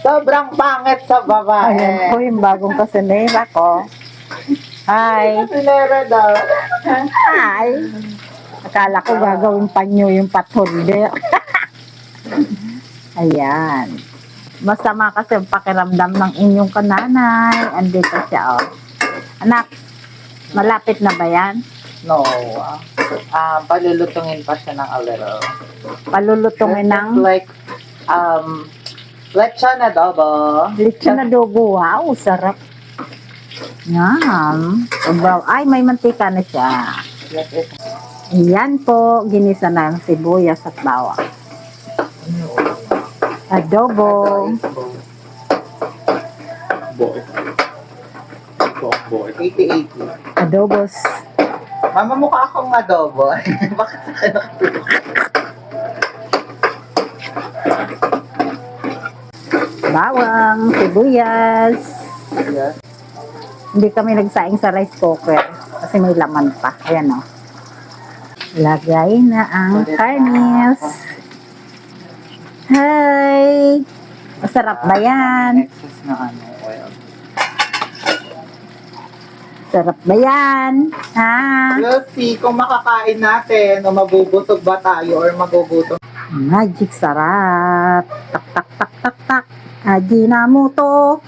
Sobrang pangit sa babae. Ayan po yung bagong kasinera ko. Hi. Kasinera daw. Hi. Akala ko gagawin pa nyo yung patholder. Ayan. Masama kasi ang pakiramdam ng inyong kananay. Andito siya, oh. Anak, malapit na ba yan? No. Palulutungin pa siya ng a little. Palulutungin ng Like, lechon adobo. lechon adobo. Wow, sarap. Yan. Ay, may mantika na siya. Yes, yes. Ayan po, ginisa na ang sibuyas at bawang. Adobo. Boy. Boy. 80-80. Adobos. Mama, mukha akong adobo. Bakit sa akin nakatulog? Bawang, sibuyas. Yes. Hindi kami nagsaing sa rice cooker kasi may laman pa. Ayan, o. Lagay na ang karnis. Hi! Masarap ba yan? Excess na oil. Sarap ba yan? Ha? We'll see kung makakain natin o mabubutog ba tayo or magugutom. Magic sarap. Tak, tak, tak, tak, tak. Ajinomoto.